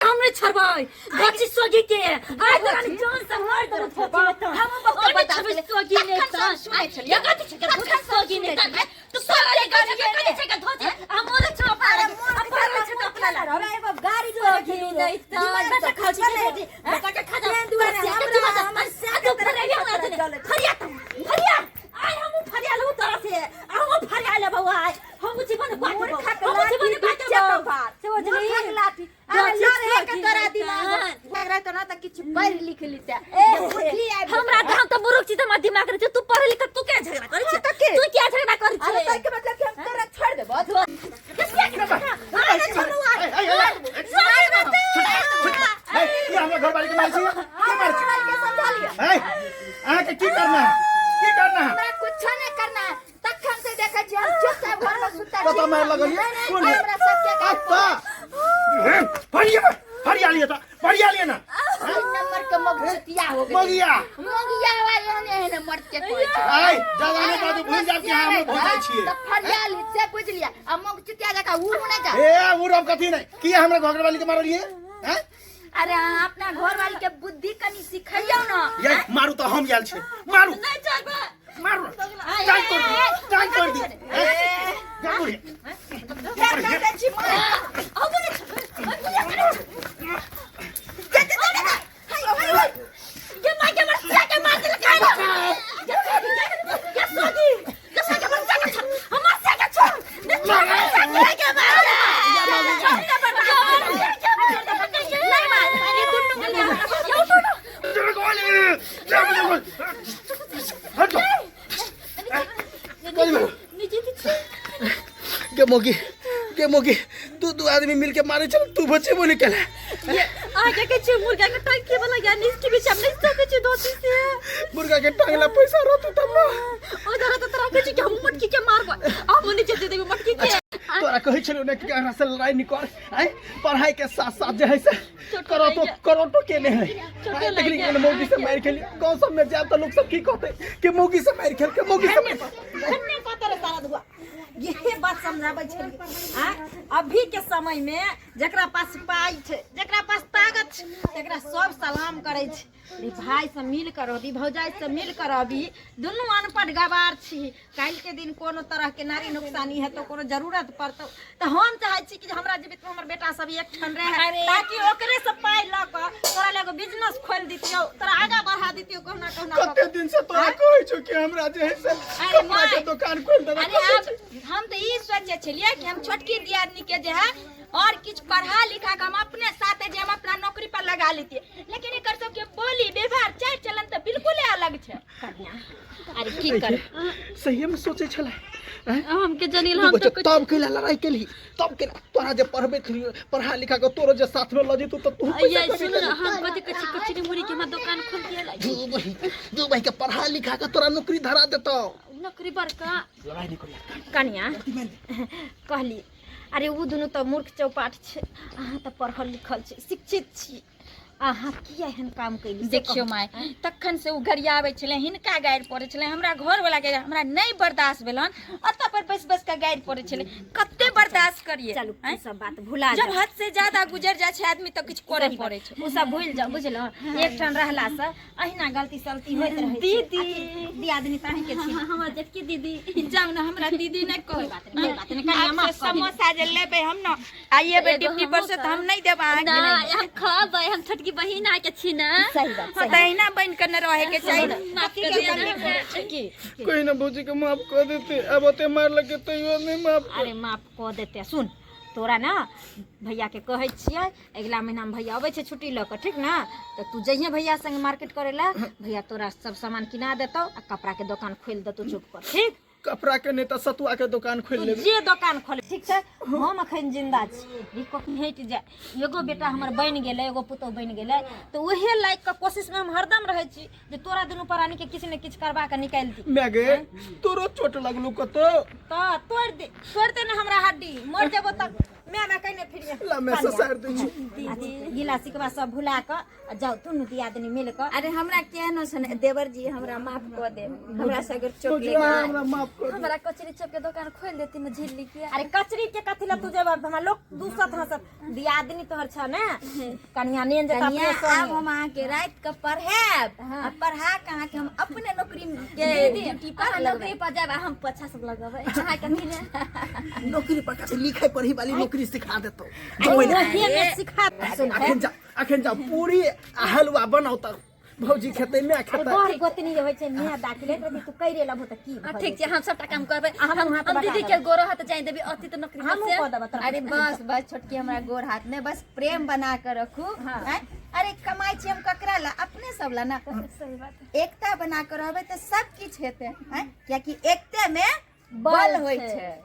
हमरे छरबाई गछि सोगी के आइ तोरा जान से मार दो हम बहुत बता सोगी ने त सुनै छल या गछि के सोगी ने तो सारा गाड़ी के कने छै के धोजे हम ओले छपा अपार छै त अपना रे एगो गाड़ी जो घिनु दै त बता खछि के बता के खजा दुआरे हमर से तो फरिया फरिया आइ हम फरिया लो तोरा से हम फरिया ले बौआ हम जीवन बात हम जीवन बात समझली लाठी अरे लड़े के तोरा दिमाग लग तो ना त किछ पढ़ लिख लिते हमरा गांव त बुरुक छी त दिमाग रे तू पढ़ लिख तू क्या झगड़ा करै छी तू क्या झगड़ा करै छी अरे तै के मतलब कि हम तोरा छोड़ देबो ये हमरा घर वाली के मार छी के मार छी समझा लिया आ के की करना हमरा कुछ नहीं करना तखन से देखै छी हम चुपचाप घर में सुता छी तो मार लगल कौन है हमरा सब के फरिया लिए ना नंबर के मगजिया हो गई मगिया वाले ने मर के कोइ छै आइ जवाने बात भूल जा कि हम भोजाई छिए त फरिया ली से बुझ लिया आ मगजिया जका उड़ नहीं जा ए उड़ब कथि नहीं कि हमरा घर वाली के मारलिए हैं अरे अपना घर वाली के बुद्धि कनी सिखैयौ ना ये मारू तो हम आयल छै मारू नहीं चलबे मारू टाइम कर दी जाऊ रे कर दे छी मार अब ये मार के मार दे काय ये सोगी के मार के हम से के छोड़ मार के मार के मोगी तू आदमी मिलके मारे चल तू बचे वो निकला ये आगे के छ मुर्गा के टांग के वाला यानी इसके बीच हम नहीं सके छ दोती से मुर्गा के टांगला पैसा रहतो तब ना ओ जरा तो तरह के हम मटकी के मारबो अब नीचे दे देबे मटकी के तोरा कहै छलो ने कि हमरा से लड़ाई निकल आइ पढ़ाई के साथ साथ जे है से करो तो के ने है देखली के मोगी से मार खेली गांव सब में जाब त लोग सब की कहते कि मोगी से मार खेल के मोगी से धन्य पता रे सारा दुआ ये बात समझाबै छै अभी के समय में जकरा पास पाई छै जकरा पास ताकत छै तकरा सब सलाम करै छै रे भाई से मिल कर दी भौजाई से मिल कर अभी दोनों अनपढ़ गवार छी काल के दिन कोनो तरह के नारी नुकसानी है तो कोनो जरूरत पड़तो तो हम चाहै छी कि हमरा जीवित में हमर बेटा सब एक ठन रहे ताकि ओकरे से पाई ल क तोरा लेगो बिजनेस खोल दितियो तोरा आगा बढ़ा दितियो कहना कते दिन से तोरा कहै छौ कि हमरा जे है से कपड़ा के दुकान खोल देबे अरे हम तो ई सोचे छलिए कि हम छोटकी दियादनी के जे है और कुछ पढ़ा लिखा के हम अपने साथ जे हम अपना नौकरी पर लगा लेती लेकिन एकर सब के बोली व्यवहार चाल चलन तो बिल्कुल अलग छै अरे की कर सही में सोचे छले हम के जनील हम तो तब केला लड़ाई केली तब के तोरा जे पढ़बे पढ़ा लिखा के तोरो जे साथ में ल जेतू त तू ये सुन हम कथि कचरी मुड़ी के हम दुकान खोल दिया दू भाई के पढ़ा लिखा के तोरा नौकरी धरा देतो नौकरी बड़का लड़ाई नहीं कर कन्या कहली अरे वो दोनों तो मूर्ख चौपाट छे अहाँ तो पढ़ल लिखल छे शिक्षित छी अहाँ किया एहन काम कैली देखियो माय तखन से उ घरिया आबै छले हिनका गाइड पड़े छले हमरा घर वाला के हमरा नहीं बर्दाश्त भेलन अत पर बस का गाइड पड़े छले कते बर्दाश्त करिए चलू ई सब बात भुला जा जब हद से ज्यादा गुजर जाय छै आदमी तो कुछ करे पड़े छै उ सब भूल जा बुझलो एक ठन रहला से अहिना गलती सलती होइत रहे दीदी दियादनी ताहि के छी हमर जेटकी दीदी जाम ना हमरा दीदी नहीं कह बात नहीं कन्या मां समोसा जे लेबे हम ना आइए बे ड्यूटी पर से हम नहीं देबा ना हम खबै हम छोटकी बहिन आ के छी ना सही बात तहिना बन के न रहे के चाहिए माफी के कोई ना भौजी के माफ कर देते अब ओते मार लगे तो यो नहीं माफ अरे माफ कर देते सुन तोरा ना भैया के कहै छियै अगला महीना में भैया आबै छै छुट्टी ल के ठीक ना तो तू जइहे भैया संग मार्केट करे ला भैया तोरा सब सामान किना देतौ आ कपड़ा के दुकान खोल देतौ चुप कर ठीक कपड़ा के नेता सतुआ के दुकान खोल लेबे जे दुकान खोल ठीक छै हम अखन जिंदा छी रिको हट जाय एगो बेटा हमर बन गेलै एगो पुतौ बन गेलै तो ओहे लायक के कोशिश में हम हरदम रहै छी जे तोरा दुनू प्राणी के किछ ने किछ करबा के निकाल दी मैगे तोरो चोट लगलू कतो तो तोड़ दे ने हमरा हड्डी मर जेबो तक मैं कहने फिर ला मैं ससुर दै छी गिला सिकवा सब भुला क जाओ तुनु दियादनी मिल क अरे हमरा केहनो सन देवर जी हमरा माफ कर दे हमरा से अगर चोट भौजी हमरा माफ कर हमरा कचरी चप के दुकान खोल देती न झिल्ली के अरे कचरी के कथिला तू जब हमरा लोग दूसत हसत दियादनी तोहर छ ना कनिया नेन जता कनिया अपने अब हम अहाँ के रात के पढ़ाब आ पढ़ा के अहाँ के हम अपने नौकरी के ड्यूटी पर नौकरी पर जाब हम पछा सब लगाबै अहाँ के मिले नौकरी पर का लिखाई पढ़ी वाली नौकरी सिखा देतो में सिखा सुन अखन जा पूरी हलवा बनाओ त भौजी खेते मैं अरे खेते बड़ गोतनी जे होय छै मैं दाखले तू कइरे लबो त की ठीक छै हम सबटा काम करबै हम हाथ हम दीदी के गोरो हाथ जाय देबी अति तो नौकरी हम से को देबो तोरा अरे बस बस छोटकी हमरा गोर हाथ ने बस प्रेम बना कर रखू हैं? अरे कमाई छी हम ककरा ला अपने सब ला ना सही बात एकता बना कर रहबै त सब किछ हेतै हैं कियाकि एकते में बल होय छै